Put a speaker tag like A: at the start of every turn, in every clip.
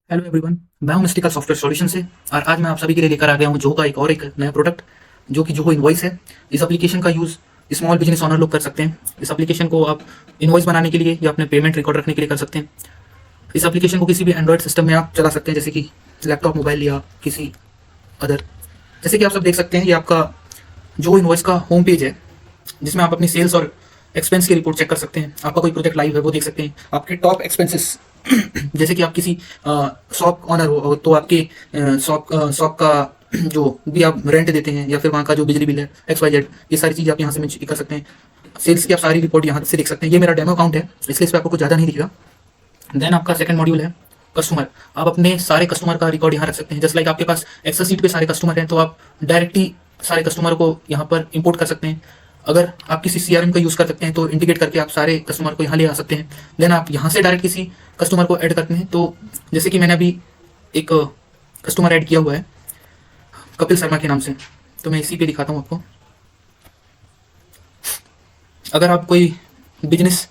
A: Hello everyone, मैं हूं mystical software solution से। और आज मैं आप सभी के लिए लेकर आ गया हूं जोहो का एक नया प्रोडक्ट, जो कि जोहो इनवॉइस है। इस एप्लीकेशन का यूज़ स्मॉल बिजनेस ओनर लोग कर सकते हैं। इस एप्लीकेशन को आप इनवॉइस बनाने के लिए या अपने पेमेंट रिकॉर्ड रखने के लिए कर सकते हैं। इस एप्लीकेशन को किसी भी एंड्रॉयड सिस्टम में आप चला सकते हैं, जैसे कि लैपटॉप, मोबाइल या किसी अदर। जैसे कि आप सब देख सकते हैं, ये आपका जो इनवॉइस का होम पेज है, जिसमें आप अपनी सेल्स और एक्सपेंस की रिपोर्ट चेक कर सकते हैं। आपका कोई प्रोजेक्ट लाइव है वो देख सकते हैं। आपके टॉप एक्सपेंसेस जैसे कि आप किसी शॉप ऑनर हो तो आपके शॉप का जो भी आप रेंट देते हैं या फिर वहाँ का जो बिजली बिल है XYZ, ये सारी चीज़ आप यहाँ से मेंशन कर सकते हैं। सेल्स की आप सारी रिपोर्ट यहाँ से देख सकते हैं। ये मेरा डेमो अकाउंट है, इसलिए इस पर आपको कुछ ज़्यादा नहीं दिखेगा। देन आपका सेकंड मॉड्यूल है कस्टमर। आप अपने सारे कस्टमर का रिकॉर्ड यहाँ रख सकते हैं। जस्ट लाइक आपके पास एक्सेल सीट पे सारे कस्टमर हैं, तो आप डायरेक्टली सारे कस्टमर को यहाँ पर इंपोर्ट कर सकते हैं। अगर आप किसी CRM का यूज़ कर सकते हैं तो इंटीग्रेट करके आप सारे कस्टमर को यहाँ ले आ सकते हैं। देन आप यहाँ से डायरेक्ट किसी कस्टमर को ऐड करते हैं। तो जैसे कि मैंने अभी एक कस्टमर ऐड किया हुआ है कपिल शर्मा के नाम से, तो मैं इसी पे दिखाता हूँ आपको। अगर आप कोई बिजनेस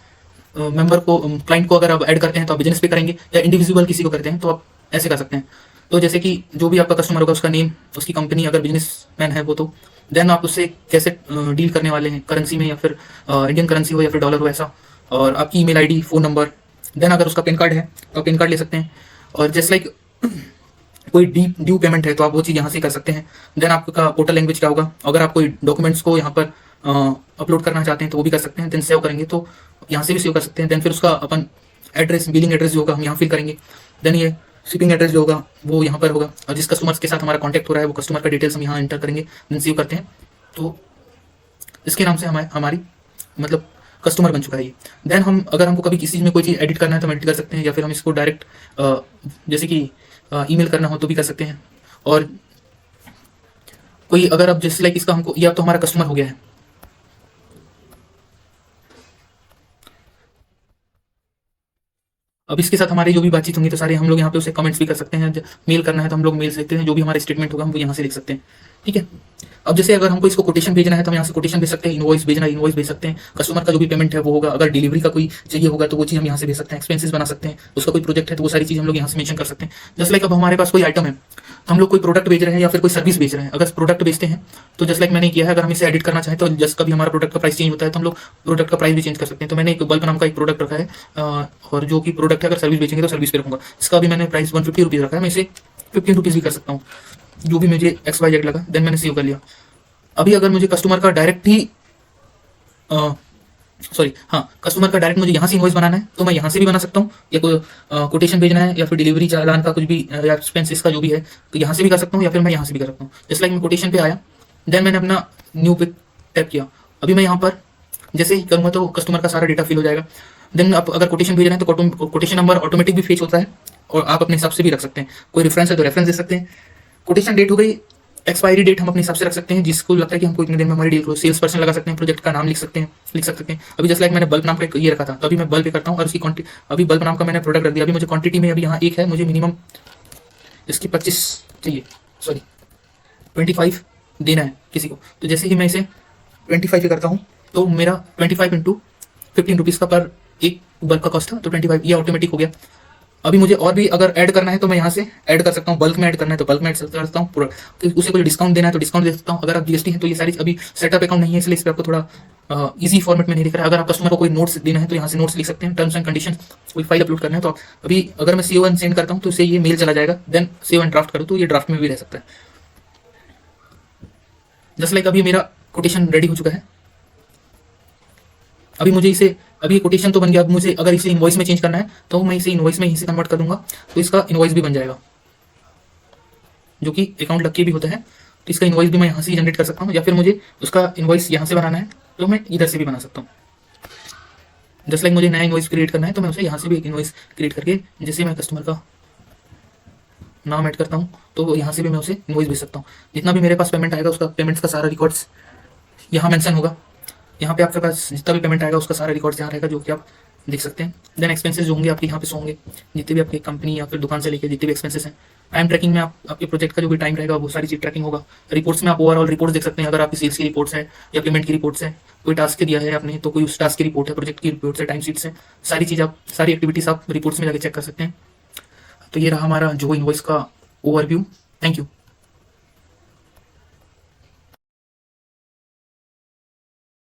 A: मेंबर को, क्लाइंट को अगर आप ऐड करते हैं तो आप बिजनेस पे करेंगे, या इंडिविजुअल किसी को करते हैं तो आप ऐसे कर सकते हैं। तो जैसे कि जो भी आपका कस्टमर होगा, उसका नेम, उसकी कंपनी, अगर बिजनेसमैन है वो, तो देन आप उससे कैसे डील करने वाले हैं, करेंसी में या फिर इंडियन करेंसी हो या फिर डॉलर हो, ऐसा। और आपकी email ID, phone number. Then अगर उसका पैन कार्ड है तो आप पैन कार्ड ले सकते हैं। और जस्ट लाइक कोई ड्यू पेमेंट है तो आप वो चीज़ यहाँ से कर सकते हैं। देन आपका पोर्टल लैंग्वेज क्या होगा, अगर आप कोई डॉक्यूमेंट्स को यहाँ पर अपलोड करना चाहते हैं तो वो भी कर सकते हैं। देन सेव करेंगे तो यहाँ से भी सेव कर सकते हैं। देन फिर उसका अपन एड्रेस, बिलिंग एड्रेस जो होगा हम यहाँ फिल करेंगे। देन ये शिपिंग एड्रेस जो होगा वो यहाँ पर होगा, और जिस कस्टमर के साथ हमारा कॉन्टैक्ट हो रहा है वो कस्टमर का डिटेल्स हम यहाँ एंटर करेंगे। देन सेव करते हैं, तो इसके नाम से हमारी मतलब कस्टमर बन चुका है ये। देन हम, अगर हमको कभी किसी चीज़ में कोई चीज़ एडिट करना है तो हम एडिट कर सकते हैं, या फिर हम इसको डायरेक्ट जैसे कि ईमेल करना हो तो भी कर सकते हैं। और कोई अगर अब जैसे लाइक इसका हमको, ये अब तो हमारा कस्टमर हो गया है। अब इसके साथ हमारी जो भी बातचीत होंगी तो सारे हम लोग यहाँ पे उसे कमेंट्स भी कर सकते हैं। मेल करना है तो हम लोग मेल लिखते हैं, जो भी हमारा स्टेटमेंट होगा हम वो यहाँ से लिख सकते हैं। ठीक है। अब जैसे अगर हमको इसको कोटेशन भेजना है तो हम यहाँ से कोटेशन भेज सकते हैं। इनवॉइस भेजना है, इनवॉइस भेज सकते हैं। कस्टमर का जो भी पेमेंट है वो होगा। अगर डिलीवरी का कोई चाहिए होगा तो वो चीज़ हम यहाँ से भेज सकते हैं। एक्सपेंसेस बना सकते हैं, उसका कोई प्रोजेक्ट है तो वो सारी चीज़ हम लोग यहाँ से मेंशन कर सकते हैं। जस्ट लाइक अब हमारे पास कोई आइटम है तो हम लोग कोई प्रोडक्ट बेच रहे हैं या फिर कोई सर्विस बेच रहे हैं। अगर प्रोडक्ट बेचते हैं तो जस्ट लाइक मैंने किया है, अगर हम इसे एडिट करना चाहें तो जस्ट कभी हमारा प्रोडक्ट का प्राइस चेंज होता है तो हम लोग प्रोडक्ट का प्राइस भी चेंज कर सकते हैं। तो मैंने एक बल्ब नाम का एक प्रोडक्ट रखा है, और जो कि प्रोडक्ट है, अगर सर्विस बेचेंगे तो सर्विस पे रखूंगा। इसका भी मैंने प्राइस 150 रुपीज़ रखा है, मैं इसे 15 रुपीज़ भी कर सकता हूँ, जो भी मुझे XYZ लगा। देन मैंने सेव कर लिया। अभी अगर मुझे कस्टमर का डायरेक्ट ही कस्टमर का डायरेक्ट मुझे यहाँ से इनवॉइस बनाना है तो मैं यहाँ से भी बना सकता हूँ, या कोई कोटेशन भेजना है या फिर डिलीवरी चालान का कुछ भी, या एक्सपेंसेस का जो भी है, तो यहाँ से भी कर सकता हूँ या फिर मैं यहाँ से भी कर सकता हूँ। जस्ट लाइक मैं कोटेशन पे आया, देन मैंने अपना न्यू पे टैप किया। अभी मैं यहाँ पर जैसे ही करूँगा तो कस्टमर का सारा डेटा फिल हो जाएगा। देन आप अगर कोटेशन भेज रहे हैं तो कोटेशन नंबर ऑटोमेटिक भी फेच होता है, और आप अपने हिसाब से भी रख सकते हैं। कोई रेफरेंस है तो रेफरेंस दे सकते हैं। कोटेशन डेट हो गई, एक्सपायरी डेट हम अपने हिसाब से रख सकते हैं, जिसको लगता है कि हमको इतने दिन में हमारी डील करो। सेल्स पर्सन लगा सकते हैं, प्रोजेक्ट का नाम लिख सकते हैं। अभी जस्ट लाइक मैंने बल्ब नाम का ये रखा था तो अभी मैं बल्ब पे करता हूँ, और उसकी क्वांटिटी, अभी बल्ब नाम का मैंने प्रोडक्ट रख दिया। अभी मुझे क्वांटिटी में अभी यहाँ एक है, मुझे मिनिमम इसकी 25 चाहिए, सॉरी 25 देना है किसी को। तो जैसे ही मैं इसे 25 पे करता हूँ तो मेरा 25 इंटू 15 रुपीज़ का पर एक बल्ब का कॉस्ट था, तो 25 ये ऑटोमेटिक हो गया। अभी मुझे और भी अगर ऐड करना है तो मैं यहाँ से ऐड कर सकता हूँ। बल्क में ऐड करना है तो बल्क में ऐड कर सकता हूँ पूरा, तो उसे कोई डिस्काउंट देना है तो डिस्काउंट दे सकता हूँ। अगर आप GST है तो ये सारी, अभी सेटअप अकाउंट नहीं है इसलिए इस पर आपको थोड़ा इजी फॉर्मेट में नहीं दिख रहा है। अगर आप कस्टमर को कोई नोट्स देना है तो यहाँ से नोट्स लिख सकते हैं। टर्म्स एंड कंडीशन, कोई फाइल अपलोड करना है तो अभी अगर मैं सेव एंड सेंड करता हूँ तो इसे ये मेल चला जाएगा। देन सेव एंड ड्राफ्ट करूँ तो ये ड्राफ्ट में भी रह सकता है। जस्ट लाइक अभी मेरा कोटेशन रेडी हो चुका है। अभी मुझे इसे, अभी कोटेशन तो बन गया। अब मुझे अगर इसे इनवॉइस में चेंज करना है तो मैं इसे इनवॉइस में यहीं से कन्वर्ट कर दूंगा, तो इसका इनवॉइस भी बन जाएगा, जो कि अकाउंट लग के भी होता है। तो इसका इनवॉइस भी मैं यहाँ से ही जनरेट कर सकता हूँ, या फिर मुझे उसका इनवॉइस यहाँ से बनाना है तो मैं इधर से भी बना सकता हूँ। जस्ट लाइक मुझे नया इनवॉइस क्रिएट करना है तो मैं उसे यहाँ से भी एक इनवॉइस क्रिएट करके, जैसे मैं कस्टमर का नाम ऐड करता हूँ तो यहाँ से भी मैं उसे इनवॉइस भेज सकता हूँ। जितना भी मेरे पास पेमेंट आएगा उसका, पेमेंट्स का सारा रिकॉर्ड्स यहाँ मेंशन होगा। यहाँ पे आपके पास जितना भी पेमेंट आएगा उसका सारा रिकॉर्ड्स यहाँ रहेगा, जो कि आप देख सकते हैं। देन एक्सपेंसेस जो होंगे आपके यहाँ पे होंगे, जितने भी आपकी कंपनी या फिर दुकान से लेके जितने भी एक्सपेंसेस हैं। टाइम ट्रैकिंग में आप, आपके प्रोजेक्ट का जो भी टाइम रहेगा वो सारी चीज ट्रैकिंग होगा। रिपोर्ट्स में आप ओवरऑल रिपोर्ट्स देख सकते हैं, अगर आपकी सेल्स की रिपोर्ट्स है या पेमेंट की रिपोर्ट्स है, कोई टास्क दिया है आपने तो कोई उस टास्क की रिपोर्ट है, प्रोजेक्ट की रिपोर्ट्स है, टाइम शीट्स है, सारी चीज आप, सारी एक्टिविटीज आप रिपोर्ट्स में जाके चेक कर सकते हैं। तो ये रहा हमारा जो इनवॉइस का ओवरव्यू। Thank you.